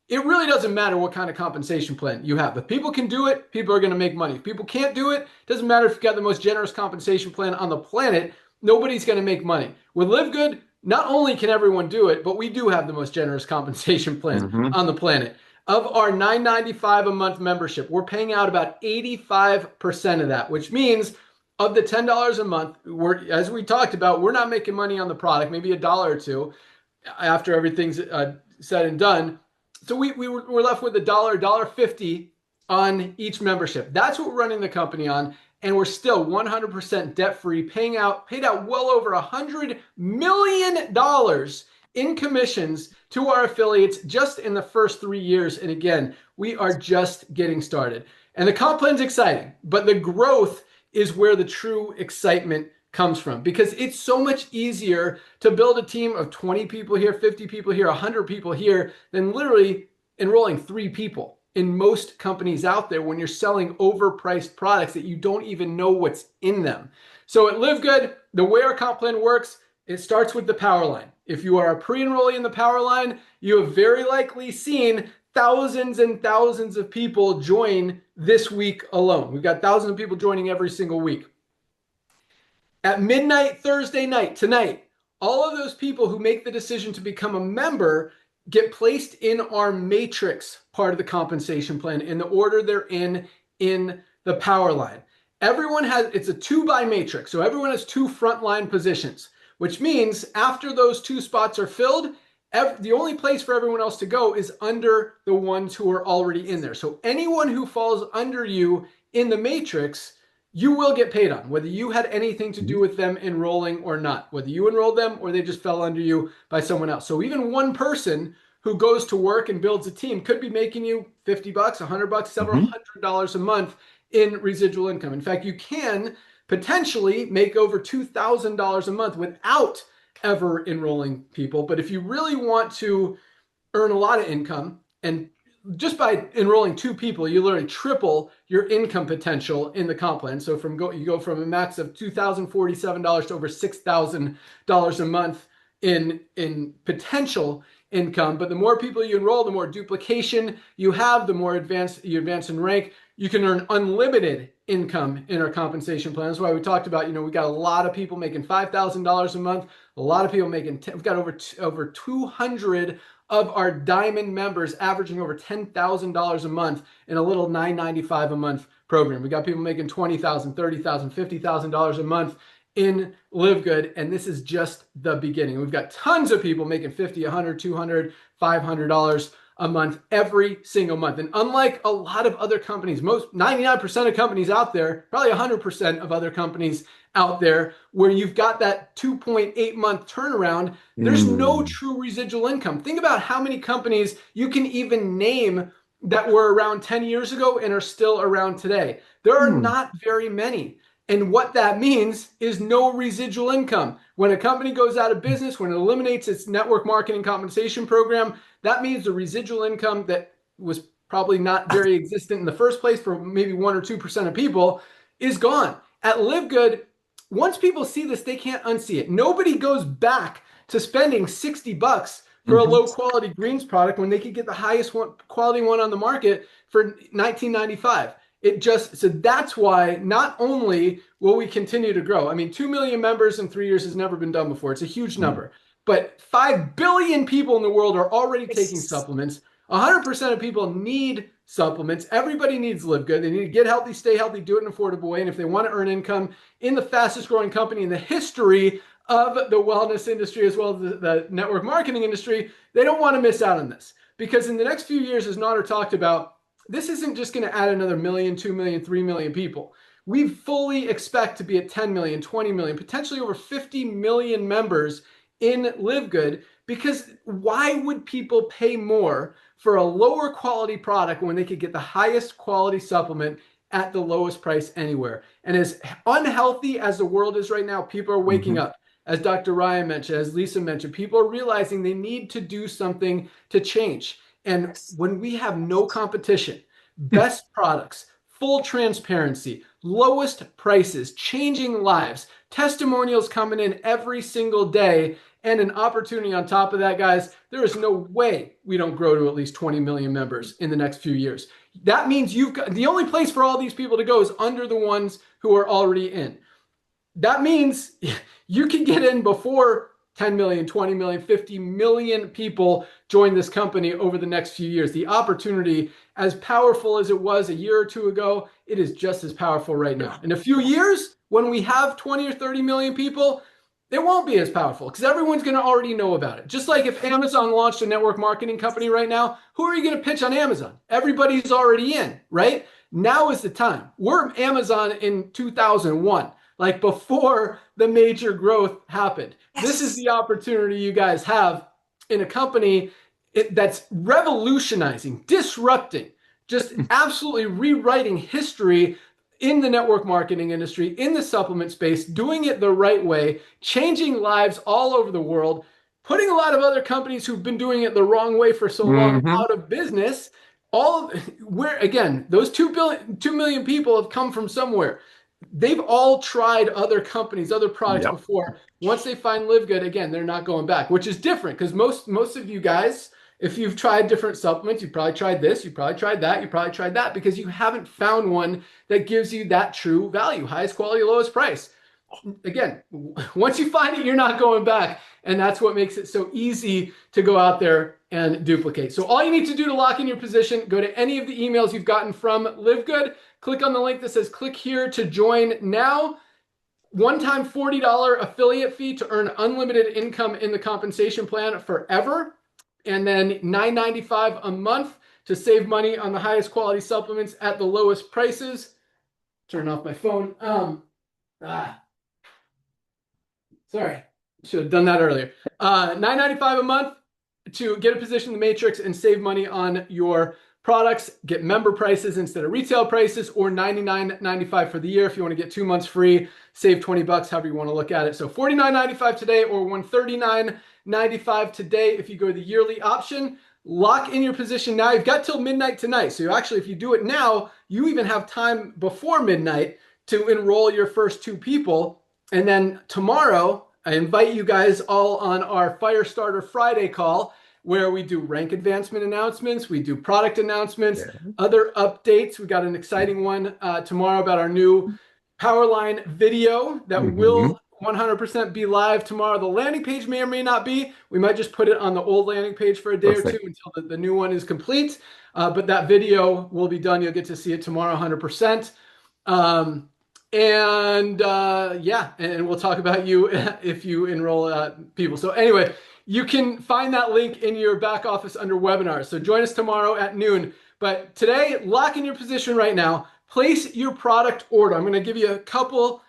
it really doesn't matter what kind of compensation plan you have. If people can do it, people are going to make money. If people can't do it, it doesn't matter if you've got the most generous compensation plan on the planet, nobody's going to make money. With LiveGood, not only can everyone do it, but we do have the most generous compensation plan on the planet. Of our $9.95 a month membership, we're paying out about 85% of that, which means of the $10 a month, as we talked about, we're not making money on the product, maybe $1 or $2 after everything's said and done. So we're left with $1.50 on each membership. That's what we're running the company on. And we're still 100% debt-free, paid out well over $100 million in commissions to our affiliates just in the first 3 years. And again, we are just getting started. And the comp plan's exciting, but the growth is where the true excitement comes from, because it's so much easier to build a team of 20 people here, 50 people here, 100 people here, than literally enrolling 3 people in most companies out there when you're selling overpriced products that you don't even know what's in them. So at LiveGood, the way our comp plan works, it starts with the power line. If you are a pre-enrollee in the power line, you have very likely seen thousands and thousands of people join this week alone. We've got thousands of people joining every single week. At midnight Thursday night, tonight, all of those people who make the decision to become a member get placed in our matrix part of the compensation plan in the order they're in the power line. Everyone has, it's a 2-by matrix, so everyone has 2 frontline positions, which means after those 2 spots are filled, the only place for everyone else to go is under the ones who are already in there. So anyone who falls under you in the matrix, you will get paid on, whether you had anything to do with them enrolling or not, whether you enrolled them or they just fell under you by someone else. So even one person who goes to work and builds a team could be making you $50, $100, several $100 a month in residual income. In fact, you can potentially make over $2,000 a month without ever enrolling people. But if you really want to earn a lot of income, and just by enrolling 2 people, you literally triple your income potential in the comp plan. So you go from a max of $2,047 to over $6,000 a month in potential income. But the more people you enroll, the more duplication you have, the more you advance in rank. You can earn unlimited income in our compensation plan. That's why we talked about, we got a lot of people making $5,000 a month, a lot of people making, we've got over 200 of our diamond members averaging over $10,000 a month in a little $9.95 a month program. We got people making $20,000, $30,000, $50,000 a month in LiveGood, and this is just the beginning. We've got tons of people making $50, $100, $200, $500 a month every single month. And unlike a lot of other companies, most 99% of companies out there, probably 100% of other companies out there, where you've got that 2.8 month turnaround, there's no true residual income. Think about how many companies you can even name that were around 10 years ago and are still around today. There are not very many. And what that means is no residual income. When a company goes out of business, when it eliminates its network marketing compensation program, that means the residual income that was probably not very existent in the first place for maybe 1 or 2% of people, is gone. At LiveGood, once people see this, they can't unsee it. Nobody goes back to spending $60 for a low quality greens product when they could get the highest quality one on the market for $19.95. So that's why not only will we continue to grow. I mean, 2 million members in 3 years has never been done before. It's a huge number. But 5 billion people in the world are already taking supplements. 100% of people need supplements. Everybody needs LiveGood. They need to get healthy, stay healthy, do it in an affordable way. And if they want to earn income in the fastest growing company in the history of the wellness industry, as well as the network marketing industry, they don't want to miss out on this. Because in the next few years, as Nader talked about, this isn't just going to add another 1 million, 2 million, 3 million people. We fully expect to be at 10 million, 20 million, potentially over 50 million members in LiveGood, because why would people pay more for a lower quality product when they could get the highest quality supplement at the lowest price anywhere? And as unhealthy as the world is right now, people are waking up. As Dr. Ryan mentioned, as Lisa mentioned, people are realizing they need to do something to change. And when we have no competition, best products, full transparency, lowest prices, changing lives, testimonials coming in every single day, and an opportunity on top of that, guys, there is no way we don't grow to at least 20 million members in the next few years. That means you've got the only place for all these people to go is under the ones who are already in. That means you can get in before 10 million, 20 million, 50 million people join this company over the next few years. The opportunity, as powerful as it was a year or two ago, it is just as powerful right now. In a few years, when we have 20 or 30 million people, it won't be as powerful because everyone's going to already know about it. Just like if Amazon launched a network marketing company right now, who are you going to pitch on Amazon? Everybody's already in, right? Now is the time. We're Amazon in 2001. Like before the major growth happened. Yes. This is the opportunity you guys have in a company that's revolutionizing, disrupting, just absolutely rewriting history in the network marketing industry, in the supplement space, doing it the right way, changing lives all over the world, putting a lot of other companies who've been doing it the wrong way for so long out of business. Again, those 2 million people have come from somewhere. They've all tried other companies, other products before. Once they find LiveGood, again, they're not going back, which is different because most of you guys, if you've tried different supplements, you've probably tried this, you probably tried that, you probably tried that, because you haven't found one that gives you that true value, highest quality, lowest price. Again, once you find it, you're not going back. And that's what makes it so easy to go out there and duplicate. So all you need to do to lock in your position, go to any of the emails you've gotten from LiveGood, click on the link that says click here to join now. One-time $40 affiliate fee to earn unlimited income in the compensation plan forever. And then $9.95 a month to save money on the highest quality supplements at the lowest prices. Turn off my phone. Sorry, should have done that earlier. $9.95 a month to get a position in the matrix and save money on your products. Get member prices instead of retail prices, or $99.95 for the year if you want to get 2 months free. Save $20, however you want to look at it. So $49.95 today, or $139.95 today if you go the yearly option. Lock in your position now. You've got till midnight tonight. So actually, if you do it now, you even have time before midnight to enroll your first 2 people. And then tomorrow, I invite you guys all on our Firestarter Friday call, where we do rank advancement announcements, we do product announcements, other updates. We got an exciting one tomorrow about our new Powerline video that will 100% be live tomorrow. The landing page may or may not be. We might just put it on the old landing page for a day or two until the new one is complete. But that video will be done. You'll get to see it tomorrow 100%. And we'll talk about you if you enroll people. So anyway, you can find that link in your back office under webinars. So join us tomorrow at noon. But today, lock in your position right now. Place your product order. I'm going to give you a couple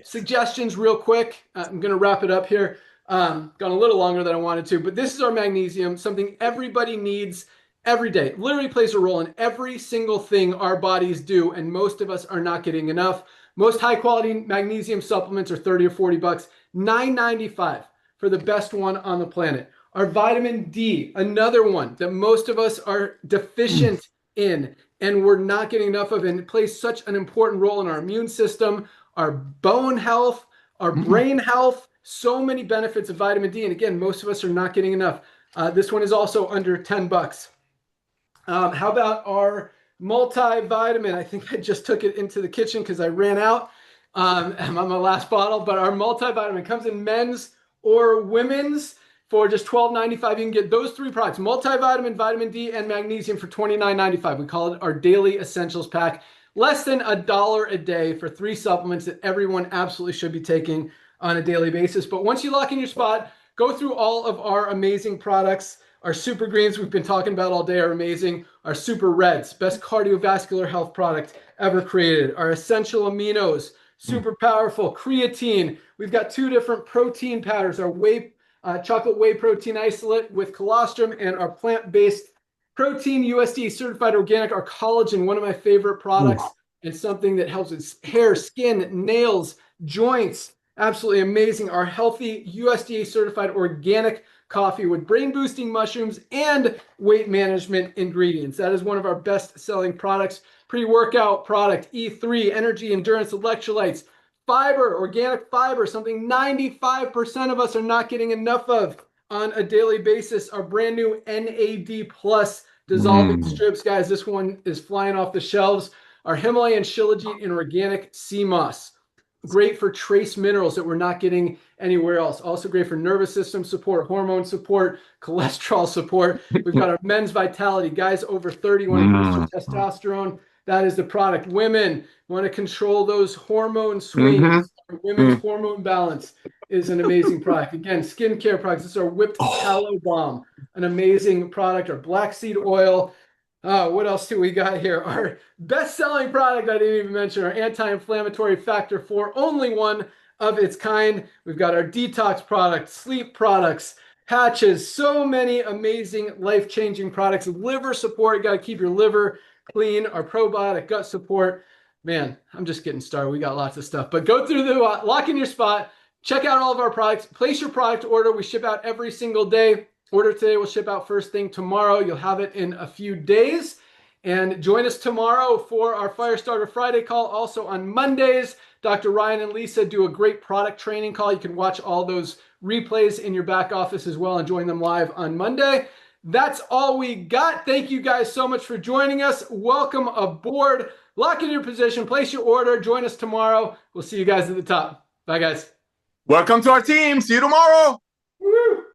suggestions real quick. I'm going to wrap it up here. Gone a little longer than I wanted to, but this is our magnesium, something everybody needs every day. It literally plays a role in every single thing our bodies do, and most of us are not getting enough. Most high quality magnesium supplements are 30 or 40 bucks, $9.95 for the best one on the planet. Our vitamin D, another one that most of us are deficient in and we're not getting enough of it. And it plays such an important role in our immune system, our bone health, our brain health, so many benefits of vitamin D. And again, most of us are not getting enough. This one is also under $10. How about our multivitamin? I think I just took it into the kitchen because I ran out. I'm on my last bottle, but our multivitamin comes in men's or women's for just $12.95. You can get those three products, multivitamin, vitamin D, and magnesium for $29.95. We call it our daily essentials pack. Less than $1 a day for 3 supplements that everyone absolutely should be taking on a daily basis. But once you lock in your spot, go through all of our amazing products. Our super greens we've been talking about all day are amazing. Our super reds, best cardiovascular health product ever created. Our essential aminos, super powerful. Creatine. We've got 2 different protein powders. Our chocolate whey protein isolate with colostrum, and our plant-based protein USDA certified organic. Our collagen, one of my favorite products, and something that helps with hair, skin, nails, joints. Absolutely amazing. Our healthy USDA certified organic coffee with brain boosting mushrooms and weight management ingredients. That is one of our best selling products. Pre-workout product, E3, energy, endurance, electrolytes, fiber, organic fiber, something 95% of us are not getting enough of on a daily basis. Our brand new NAD Plus dissolving strips, guys. This one is flying off the shelves. Our Himalayan shilajit and organic sea moss. Great for trace minerals that we're not getting anywhere else. Also great for nervous system support, hormone support, cholesterol support. We've got our men's vitality. Guys over 30 want to boost your testosterone. That is the product. Women want to control those hormone swings. Women's hormone balance is an amazing product. Again, skincare products. This is our whipped tallow balm, an amazing product. Our black seed oil. What else do we got here? Our best-selling product I didn't even mention, our anti-inflammatory factor 4, only one of its kind. We've got our detox product, sleep products, patches, so many amazing life-changing products. Liver support, you got to keep your liver clean. Our probiotic gut support. Man, I'm just getting started. We got lots of stuff. But go through the lock in your spot. Check out all of our products. Place your product order. We ship out every single day. Order today, we'll ship out first thing tomorrow. You'll have it in a few days. And join us tomorrow for our Firestarter Friday call. Also on Mondays, Dr. Ryan and Lisa do a great product training call. You can watch all those replays in your back office as well and join them live on Monday. That's all we got. Thank you guys so much for joining us. Welcome aboard. Lock in your position, place your order, join us tomorrow. We'll see you guys at the top. Bye, guys. Welcome to our team. See you tomorrow.